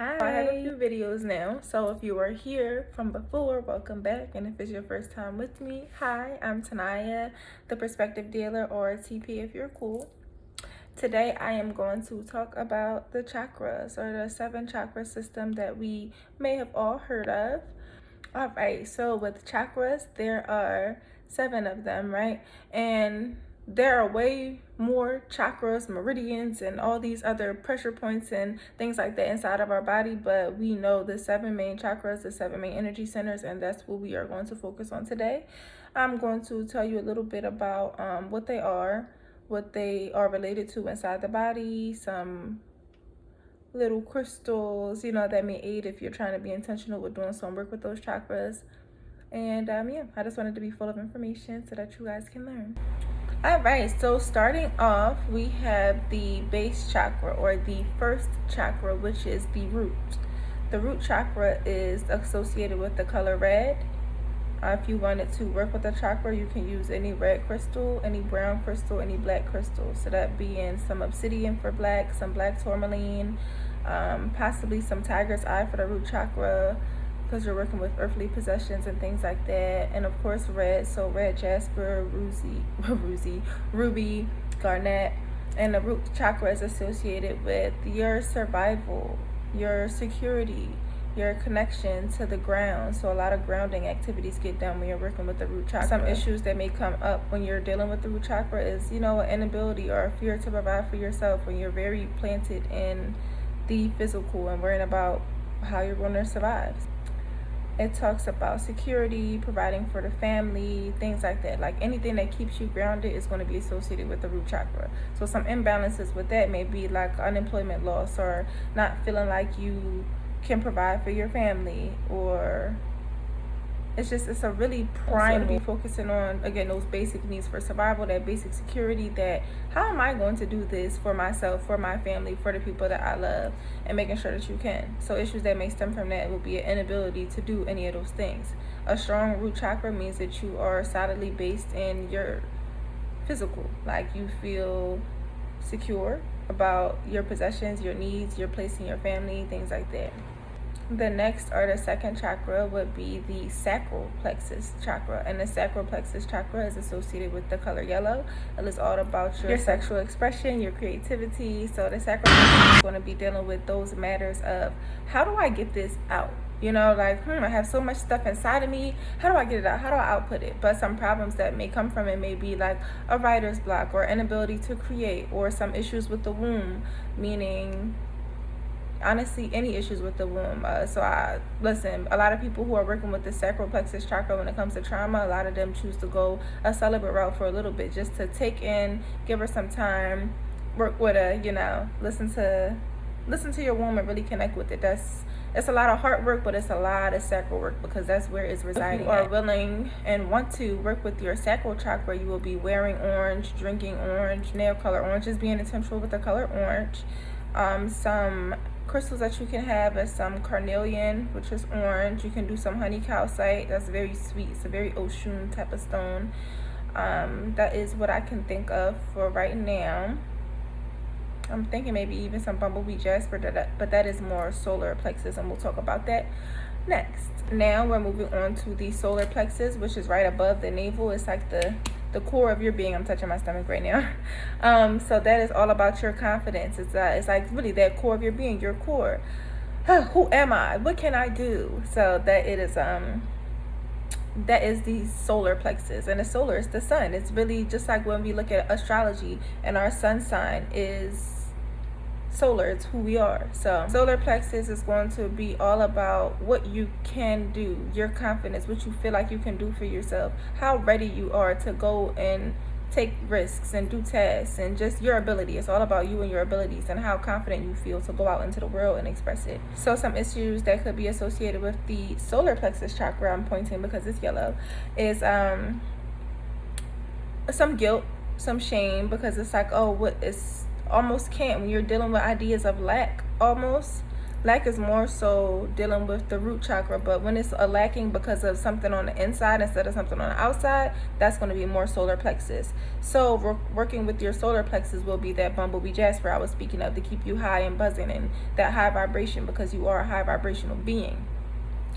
Hi, I have a few videos now, so if you were here from before, welcome back. And if it's your first time with me, hi, I'm Tanaya, the Perspective Dealer, or TP if you're cool. Today I am going to talk about the chakras, or the 7 chakra system that we may have all heard of. Alright, so with chakras, there are 7 of them, right? And there are way more chakras, meridians, and all these other pressure points and things like that inside of our body, but we know the 7 main chakras, the 7 main energy centers, and that's what we are going to focus on today. I'm going to tell you a little bit about what they are related to inside the body, some little crystals, that may aid if you're trying to be intentional with doing some work with those chakras. And yeah, I just wanted to be full of information so that you guys can learn. All right, so starting off, we have the base chakra, or the first chakra, which is the root. The root chakra is associated with the color red. If you wanted to work with the chakra, you can use any red crystal, any brown crystal, any black crystal. So that being some obsidian for black, some black tourmaline, possibly some tiger's eye for the root chakra, because you're working with earthly possessions and things like that. And of course red, so red jasper, ruby, garnet. And the root chakra is associated with your survival, your security, your connection to the ground. So a lot of grounding activities get done when you're working with the root chakra. Some issues that may come up when you're dealing with the root chakra is, an inability or a fear to provide for yourself when you're very planted in the physical and worrying about how you're going to survive. It talks about security, providing for the family, things like that. Like anything that keeps you grounded is going to be associated with the root chakra. So some imbalances with that may be like unemployment loss, or not feeling like you can provide for your family, or it's a really primal. So be focusing on, again, those basic needs for survival, that basic security, that how am I going to do this for myself, for my family, for the people that I love, and making sure that you can. So issues that may stem from that will be an inability to do any of those things. A strong root chakra means that you are solidly based in your physical, like you feel secure about your possessions, your needs, your place in your family, things like that. The next, or the second chakra, would be the sacral plexus chakra. And the sacral plexus chakra is associated with the color yellow. It is all about your sexual expression, your creativity. So the sacral plexus is going to be dealing with those matters of, how do I get this out? I have so much stuff inside of me. How do I get it out? How do I output it? But some problems that may come from it may be like a writer's block, or inability to create, or some issues with the womb, meaning honestly any issues with the womb. Listen, a lot of people who are working with the sacral plexus chakra, when it comes to trauma, a lot of them choose to go a celibate route for a little bit, just to take in, give her some time, work with her, listen to your womb and really connect with it. It's a lot of heart work, but it's a lot of sacral work, because that's where it's residing. If you are willing and want to work with your sacral chakra, you will be wearing orange, drinking orange, nail color orange, just being intentional with the color orange. Some crystals that you can have is some carnelian, which is orange. You can do some honey calcite. That's very sweet. It's a very Oshun type of stone. That is what I can think of for right now. I'm thinking maybe even some bumblebee jasper, but that is more solar plexus, and we'll talk about that next. Now we're moving on to the solar plexus, which is right above the navel. It's like the core of your being. I'm touching my stomach right now. So that is all about your confidence. It's like really that core of your being, your core. Who am I? What can I do? So that is the solar plexus. And the solar is the sun. It's really just like when we look at astrology, and our sun sign is solar. It's who we are. So solar plexus is going to be all about what you can do, your confidence, what you feel like you can do for yourself, how ready you are to go and take risks and do tasks, and just your ability. It's all about you and your abilities, and how confident you feel to go out into the world and express it. So some issues that could be associated with the solar plexus chakra, I'm pointing because it's yellow, is some guilt, some shame, because it's like, oh, what is almost can't, when you're dealing with ideas of lack, almost Lack is more so dealing with the root chakra, but when it's a lacking because of something on the inside instead of something on the outside, that's going to be more solar plexus. So working with your solar plexus will be that bumblebee jasper I was speaking of, to keep you high and buzzing and that high vibration, because you are a high vibrational being.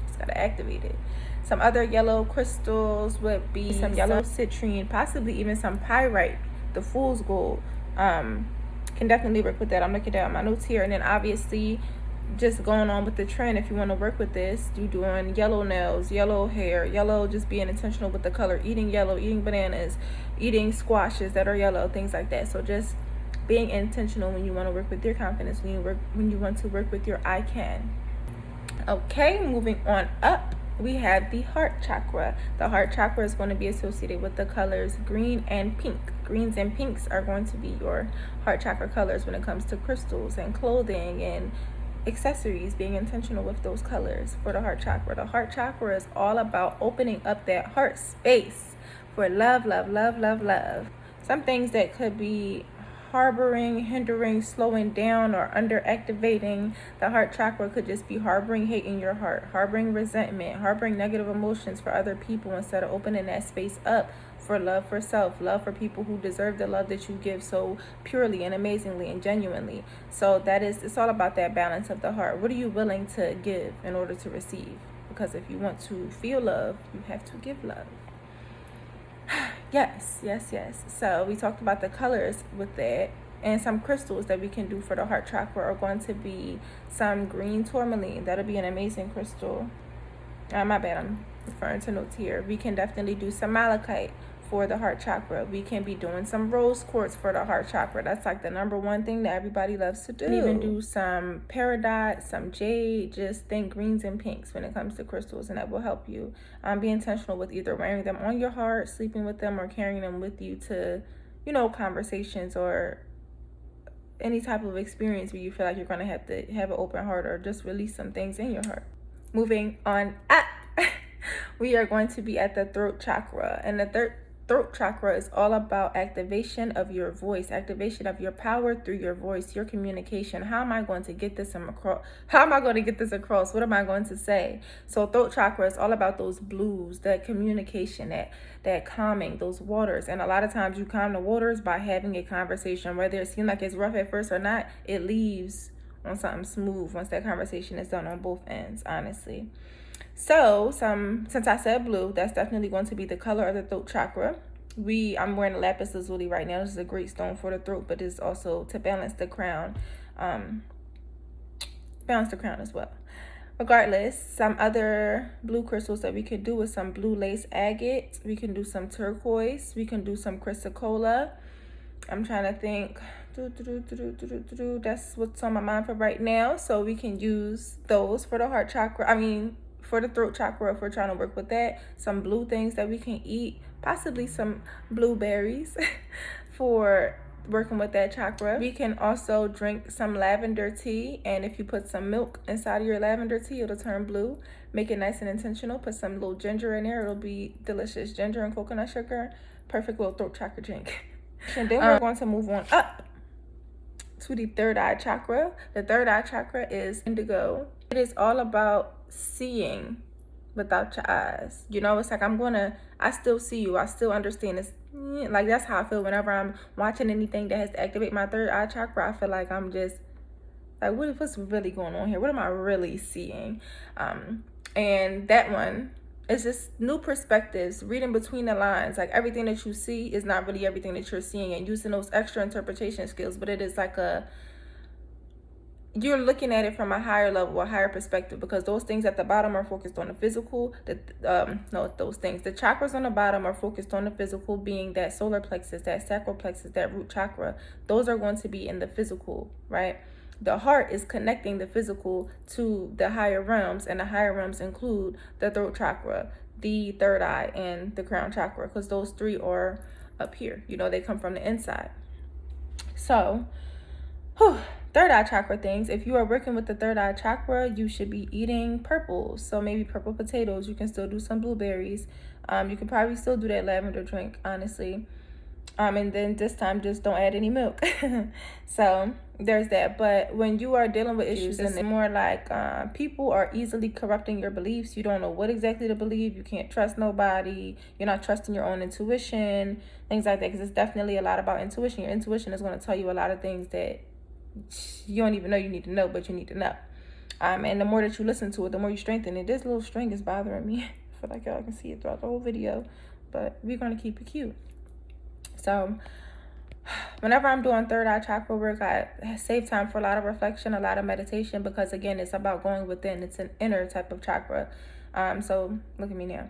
It's got to activate it. Some other yellow crystals would be some yellow citrine, possibly even some pyrite, the fool's gold. Can definitely work with that. I'm looking down my notes here. And then obviously, just going on with the trend, if you want to work with this, you doing yellow nails, yellow hair, yellow, just being intentional with the color, eating yellow, eating bananas, eating squashes that are yellow, things like that. So just being intentional when you want to work with your confidence, when you want to work with your I can. Okay, moving on up, we have the heart chakra. The heart chakra is going to be associated with the colors green and pink. Greens and pinks are going to be your heart chakra colors when it comes to crystals and clothing and accessories, being intentional with those colors for the heart chakra. The heart chakra is all about opening up that heart space for love, love, love, love, love. Some things that could be harboring, hindering, slowing down, or underactivating the heart chakra could just be harboring hate in your heart, harboring resentment, harboring negative emotions for other people, instead of opening that space up for love for self, love for people who deserve the love that you give so purely and amazingly and genuinely. So it's all about that balance of the heart. What are you willing to give in order to receive? Because if you want to feel love, you have to give love. Yes. So we talked about the colors with that, and some crystals that we can do for the heart chakra are going to be some green tourmaline. That'll be an amazing crystal. My bad, I'm referring to notes here. We can definitely do some malachite for the heart chakra. We can be doing some rose quartz for the heart chakra. That's like the number one thing that everybody loves to do. Even do some peridot, some jade. Just think greens and pinks when it comes to crystals, and that will help you. Be intentional with either wearing them on your heart, sleeping with them, or carrying them with you to, conversations or any type of experience where you feel like you're going to have an open heart, or just release some things in your heart. Moving on up, we are going to be at the throat chakra, and the throat chakra is all about activation of your voice, activation of your power through your voice, your communication. How am I going to get this across? What am I going to say? So throat chakra is all about those blues, that communication, that calming, those waters. And a lot of times you calm the waters by having a conversation, whether it seems like it's rough at first or not. It leaves on something smooth once that conversation is done on both ends, honestly. So since I said blue, that's definitely going to be the color of the throat chakra. I'm wearing a lapis lazuli right now. This is a great stone for the throat, but it's also to balance the crown. As well. Regardless, some other blue crystals that we could do is some blue lace agate. We can do some turquoise. We can do some chrysocolla. I'm trying to think. That's what's on my mind for right now. So we can use those for the heart chakra. For the throat chakra, if we're trying to work with that. Some blue things that we can eat, possibly some blueberries for working with that chakra. We can also drink some lavender tea, and if you put some milk inside of your lavender tea, it'll turn blue. Make it nice and intentional. Put some little ginger in there. It'll be delicious. Ginger and coconut sugar. Perfect little throat chakra drink. And then we're going to move on up to the third eye chakra. The third eye chakra is indigo. It is all about seeing without your eyes. It's like I still see you. I still understand this. Like, that's how I feel whenever I'm watching anything that has to activate my third eye chakra. I feel like I'm just like, what's really going on here? What am I really seeing? And that one, it's just new perspectives, reading between the lines. Like, everything that you see is not really everything that you're seeing, and using those extra interpretation skills, but it is like you're looking at it from a higher level, a higher perspective, because those things at the bottom are focused on the physical. The chakras on the bottom are focused on the physical, being that solar plexus, that sacral plexus, that root chakra. Those are going to be in the physical, right? The heart is connecting the physical to the higher realms, and the higher realms include the throat chakra, the third eye, and the crown chakra, because those three are up here. They come from the inside. So, third eye chakra things. If you are working with the third eye chakra, you should be eating purple. So maybe purple potatoes. You can still do some blueberries. You can probably still do that lavender drink, honestly. And then this time, just don't add any milk. So there's that. But when you are dealing with issues, and it's more like people are easily corrupting your beliefs. You don't know what exactly to believe. You can't trust nobody. You're not trusting your own intuition, things like that. Because it's definitely a lot about intuition. Your intuition is going to tell you a lot of things that you don't even know you need to know, but you need to know. And the more that you listen to it, the more you strengthen it. This little string is bothering me. I feel like y'all can see it throughout the whole video, but we're going to keep it cute. So whenever I'm doing third eye chakra work, I save time for a lot of reflection, a lot of meditation, because again, it's about going within. It's an inner type of chakra. So look at me now.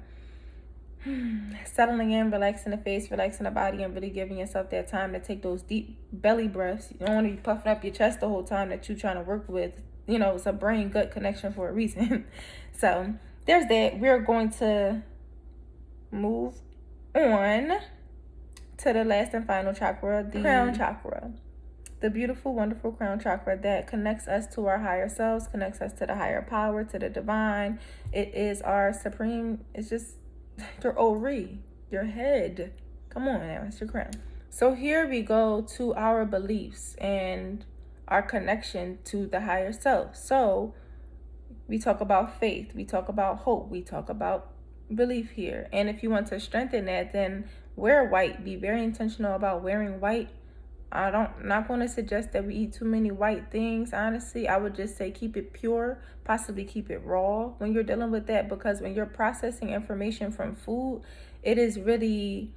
Settling in, relaxing the face, relaxing the body, and really giving yourself that time to take those deep belly breaths. You don't want to be puffing up your chest the whole time that you're trying to work with. You know, it's a brain-gut connection for a reason. So there's that. We're going to move on to the last and final chakra, the crown chakra. The beautiful, wonderful crown chakra that connects us to our higher selves, connects us to the higher power, to the divine. It is our supreme, it's just your ovary, your head. Come on now, it's your crown. So here we go to our beliefs and our connection to the higher self. So we talk about faith, we talk about hope, we talk about belief here. And if you want to strengthen that, then wear white. Be very intentional about wearing white. Not going to suggest that we eat too many white things. Honestly, I would just say keep it pure, possibly keep it raw when you're dealing with that, because when you're processing information from food, it is really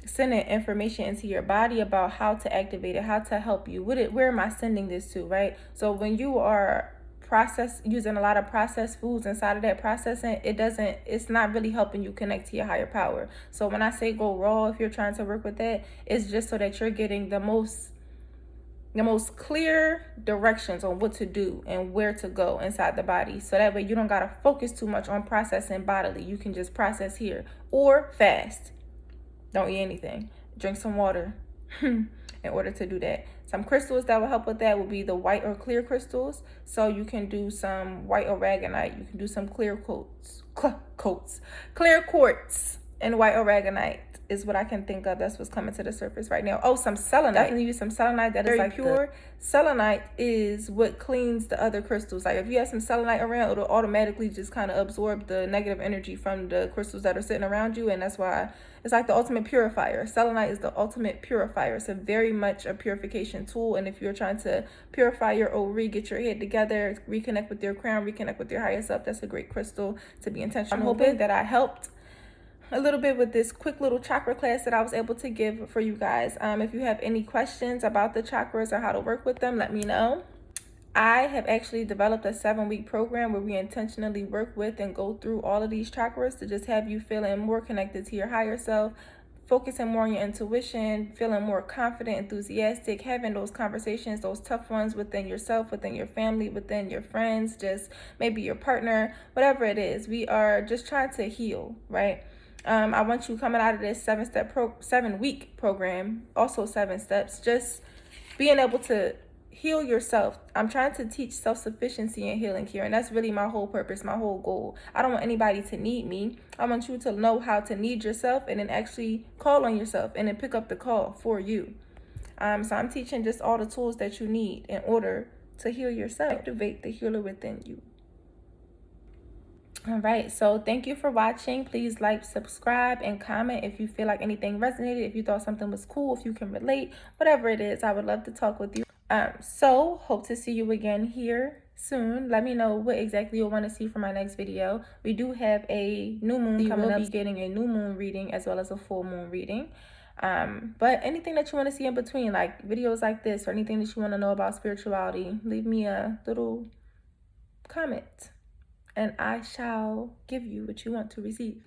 sending information into your body about how to activate it, how to help you with it. Where am I sending this to, right? So when you are using a lot of processed foods inside of that processing, it's not really helping you connect to your higher power. So when I say go raw, if you're trying to work with that, it's just so that you're getting the most clear directions on what to do and where to go inside the body. So that way you don't gotta focus too much on processing bodily. You can just process here, or fast. Don't eat anything. Drink some water in order to do that. Some crystals that will help with that will be the white or clear crystals. So you can do some white aragonite. You can do some clear clear quartz and white aragonite is what I can think of. That's what's coming to the surface right now. Oh, some selenite. Definitely use some selenite. That is like pure. Selenite is what cleans the other crystals. Like if you have some selenite around, it'll automatically just kind of absorb the negative energy from the crystals that are sitting around you. And that's why it's like the ultimate purifier. Selenite is the ultimate purifier. It's very much a purification tool. And if you're trying to purify your ovary, get your head together, reconnect with your crown, reconnect with your higher self, that's a great crystal to be intentional. I'm hoping that I helped a little bit with this quick little chakra class that I was able to give for you guys. If you have any questions about the chakras or how to work with them, let me know. I have actually developed a 7-week program where we intentionally work with and go through all of these chakras to just have you feeling more connected to your higher self, focusing more on your intuition, feeling more confident, enthusiastic, having those conversations, those tough ones within yourself, within your family, within your friends, just maybe your partner, whatever it is. We are just trying to heal, right? I want you coming out of this 7-week program, also 7 steps, just being able to heal yourself. I'm trying to teach self-sufficiency and healing here, and that's really my whole purpose, my whole goal. I don't want anybody to need me. I want you to know how to need yourself and then actually call on yourself and then pick up the call for you. So I'm teaching just all the tools that you need in order to heal yourself. Activate the healer within you. All right, so thank you for watching. Please like, subscribe, and comment if you feel like anything resonated, if you thought something was cool, if you can relate, whatever it is. I would love to talk with you. So hope to see you again here soon. Let me know what exactly you'll want to see for my next video. We do have a new moon coming up. Be getting a new moon reading as well as a full moon reading. But anything that you want to see in between, like videos like this or anything that you want to know about spirituality, leave me a little comment and I shall give you what you want to receive.